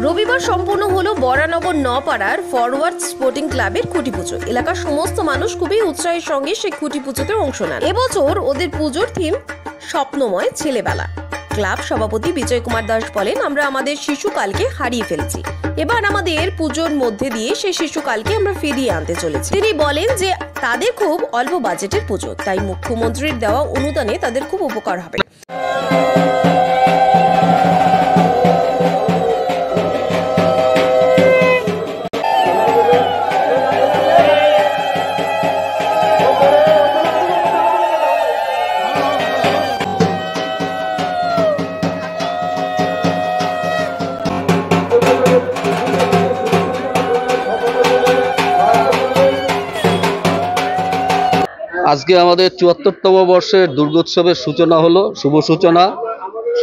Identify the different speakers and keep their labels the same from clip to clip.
Speaker 1: রবিবার সম্পূর্ণ হলো বরানগর নপাড়ার ফরওয়ার্ড স্পোর্টিং ক্লাবের খুঁটি পুজো। এলাকার সমস্ত মানুষ খুবই উৎসাহের সঙ্গে সেই খুঁটি পুজোতে অংশ নেন। এবছর ওদের পুজোর থিম স্বপ্নময় ছেলেবেলা। ক্লাব সভাপতি বিজয় কুমার দাস বলেন, আমরা আমাদের শিশুকালকে হারিয়ে ফেলেছি, এবার আমাদের পুজোর মধ্যে দিয়ে সেই শিশুকালকে আমরা ফিরিয়ে আনতে চলেছি। তিনি বলেন যে তাদের খুব অল্প বাজেটের পুজো, তাই মুখ্যমন্ত্রীর দেওয়া অনুদানে তাদের খুব উপকার হবে।
Speaker 2: আজকে আমাদের ৭৪তম বর্ষের দুর্গোৎসবের সূচনা হলো, শুভ সূচনা।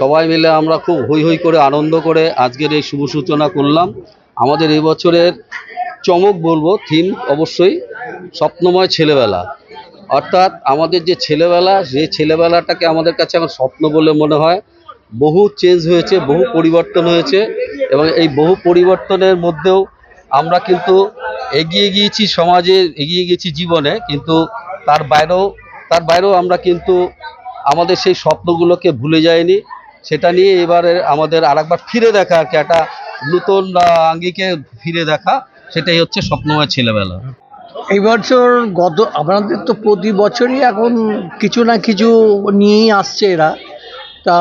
Speaker 2: সবাই মিলে আমরা খুব হৈ হৈ করে আনন্দ করে আজকের এই শুভ সূচনা করলাম। আমাদের এই বছরের চমক বলবো, থিম অবশ্যই স্বপ্নময় ছেলেবেলা। অর্থাৎ আমাদের যে ছেলেবেলা, সেই ছেলেবেলাটাকে আমাদের কাছে এখন স্বপ্ন বলে মনে হয়। বহু চেঞ্জ হয়েছে, বহু পরিবর্তন হয়েছে, এবং এই বহু পরিবর্তনের মধ্যেও আমরা কিন্তু এগিয়ে গিয়েছি, সমাজে এগিয়ে গিয়েছি জীবনে, কিন্তু তার বাইরেও আমরা কিন্তু আমাদের সেই স্বপ্নগুলোকে ভুলে যাইনি। সেটা নিয়ে এবারে আমাদের আরেকবার ফিরে দেখা, আর কি একটা নতুন আঙ্গিকে ফিরে দেখা, সেটাই হচ্ছে স্বপ্নময় ছেলেবেলা।
Speaker 3: এই বছর আমাদের তো প্রতি বছরই এখন কিছু না কিছু নিয়েই আসছে এরা, তা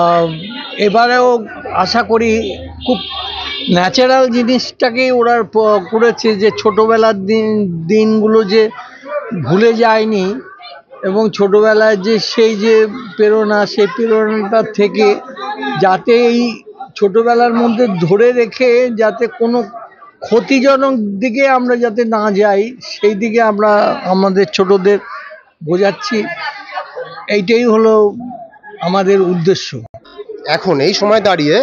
Speaker 3: এবারেও আশা করি খুব ন্যাচারাল জিনিসটাকেই ওরা করেছে, যে ছোটোবেলার দিনগুলো যে ভুলে যায়নি, এবং ছোটোবেলায় যে সেই যে প্রেরণা, সেই প্রেরণাটা থেকে যাতে এই ছোটোবেলার মধ্যে ধরে রেখে যাতে কোনো ক্ষতিজনক দিকে আমরা যাতে না যাই, সেই দিকে আমরা আমাদের ছোটদের বোঝাচ্ছি। এইটাই হলো আমাদের উদ্দেশ্য।
Speaker 4: এখন এই সময় দাঁড়িয়ে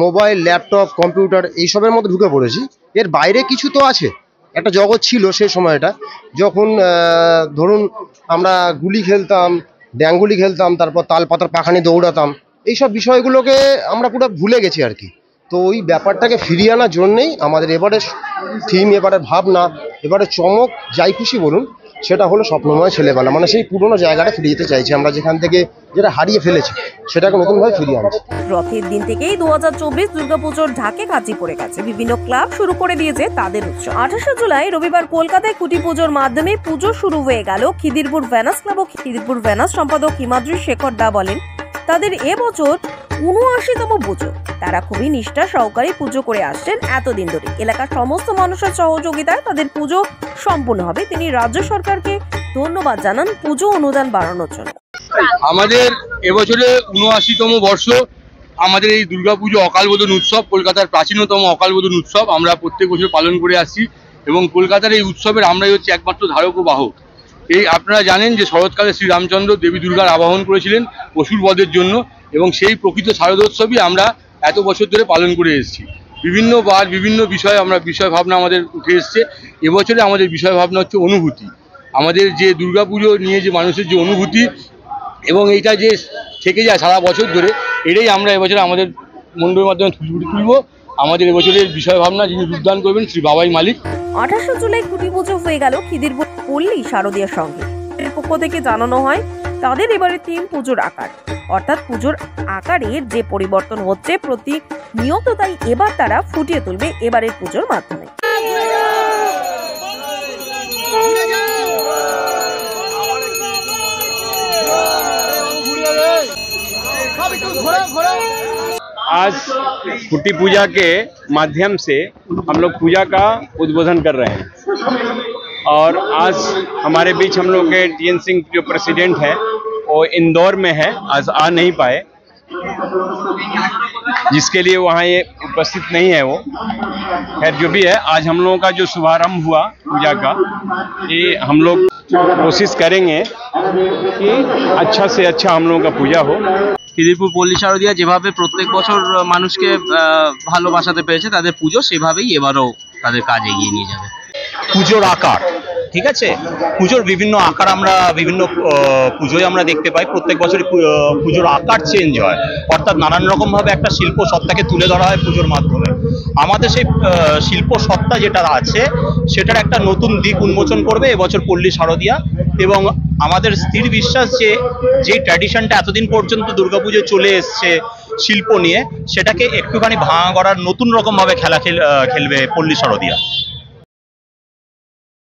Speaker 4: মোবাইল, ল্যাপটপ, কম্পিউটার এইসবের মধ্যে ঢুকে পড়েছি। এর বাইরে কিছু তো আছে, একটা জগৎ ছিল সেই সময়টা, যখন ধরুন আমরা গুলি খেলতাম, ড্যাঙ্গুলি খেলতাম, তারপর তাল পাতার পাখানি দৌড়াতাম, এইসব বিষয়গুলোকে আমরা পুরো ভুলে গেছি আর কি। তো ওই ব্যাপারটাকে ফিরিয়ে আনার জন্যেই আমাদের এবারের থিম, এবারের ভাবনা, এবারে চমক, যাই খুশি বলুন, সেটা হলো স্বপ্নময় ছেলেবেলা। মানে সেই পুরোনো জায়গাটা ফিরিয়ে যেতে চাইছি আমরা, যেখান থেকে যেটা হারিয়ে ফেলেছি সেটাকে নতুনভাবে ফিরিয়ে আনছি।
Speaker 1: রথের দিন থেকেই 2024 দুর্গাপুজোর ঢাকে কাঁচি পড়ে গেছে। বিভিন্ন ক্লাব শুরু করে দিয়েছে তাদের উৎসব। 28 জুলাই রবিবার কলকাতায় খুঁটি পুজোর মাধ্যমে পুজো শুরু হয়ে গেল। খিদিরপুর ভ্যানাস ক্লাব ও খিদিরপুর ভ্যানাস সম্পাদক হিমাদ্রি শেখর দা বলেন, তাদের এবছর ৭৯তম পুজো। তারা খুবই নিষ্ঠা সহকারে পুজো করে আসছেন এতদিন ধরে। এলাকার সমস্ত মানুষের সহযোগিতায় তাদের পুজো সম্পূর্ণ হবে। তিনি রাজ্য সরকারকে ধন্যবাদ জানান পুজো অনুদান বাড়ানোর জন্য।
Speaker 5: আমাদের এবছরে ৭৯তম বর্ষ। আমাদের এই দুর্গাপুজো অকালবোধন উৎসব, কলকাতার প্রাচীনতম অকালবোধন উৎসব আমরা প্রত্যেক বছর পালন করে আসছি, এবং কলকাতার এই উৎসবের আমরাই হচ্ছে একমাত্র ধারক ও বাহক। এই আপনারা জানেন যে শরৎকালে শ্রীরামচন্দ্র দেবী দুর্গার আবাহন করেছিলেন অসুর বধের জন্য, এবং সেই প্রকৃত শারদোৎসবই আমরা এত বছর ধরে পালন করে এসেছি। বিভিন্নবার বিভিন্ন বিষয়ে বিষয় ভাবনা আমাদের উঠে এসছে। এবছরে আমাদের বিষয় ভাবনা হচ্ছে অনুভূতি। আমাদের যে দুর্গাপুজো নিয়ে যে মানুষের যে অনুভূতি, এবং এইটা যে থেকে যায় সারা বছর ধরে, এটাই আমরা এবছরে আমাদের মণ্ডপের মাধ্যমে তুলব। আমাদের এবছরের বিষয় ভাবনা যিনি রূপদান করবেন শ্রী বাবাই মালিক।
Speaker 1: 28 জুলাই খুঁটি পুজো হয়ে গেল খিদিরপুর পল্লী শারদীয়ার সঙ্গে। এর পক্ষ থেকে জানানো হয় তাদের এবারে থিম পুজোর আকার, অর্থাৎ পুজোর আকারের যে পরিবর্তন হচ্ছে প্রতিনিয়ত, তাই এবার তারা ফুটিয়ে তুলবে এবারের পুজোর মাধ্যমে।
Speaker 6: आज खुटी पूजा के माध्यम से हम लोग पूजा का उद्बोधन कर रहे हैं, और आज हमारे बीच हम लोग के टीएन सिंह जो प्रेसिडेंट है वो इंदौर में है, आज आ नहीं पाए, जिसके लिए वहाँ ये उपस्थित नहीं है वो। खैर जो भी है, आज हम लोगों का जो शुभारंभ हुआ पूजा का, ये हम लोग कोशिश करेंगे कि अच्छा से अच्छा हम लोगों का पूजा हो।
Speaker 7: খিদিরপুর পল্লী শারদীয়া যেভাবে প্রত্যেক বছর মানুষকে ভালোবাসাতে পেরেছে, তাদের পুজো সেভাবেই এবারও তাদের কাজ এগিয়ে নিয়ে যাবে।
Speaker 8: পুজোর আকার ঠিক আছে। পুজোর বিভিন্ন আকার আমরা বিভিন্ন পুজোয় আমরা দেখতে পাই, প্রত্যেক বছরই পুজোর আকার চেঞ্জ হয়, অর্থাৎ নানান রকমভাবে একটা শিল্প সত্তাকে তুলে ধরা হয় পুজোর মাধ্যমে। আমাদের সেই শিল্প সত্তা যেটা আছে সেটার একটা নতুন দিক উন্মোচন করবে এবছর পল্লী শারদীয়া, এবং আমাদের স্থির বিশ্বাস যে ট্র্যাডিশনটা এতদিন পর্যন্ত দুর্গাপুজো চলে এসছে শিল্প নিয়ে, সেটাকে একটুখানি ভাঙা করার নতুন রকমভাবে খেলবে পল্লী শারদীয়া।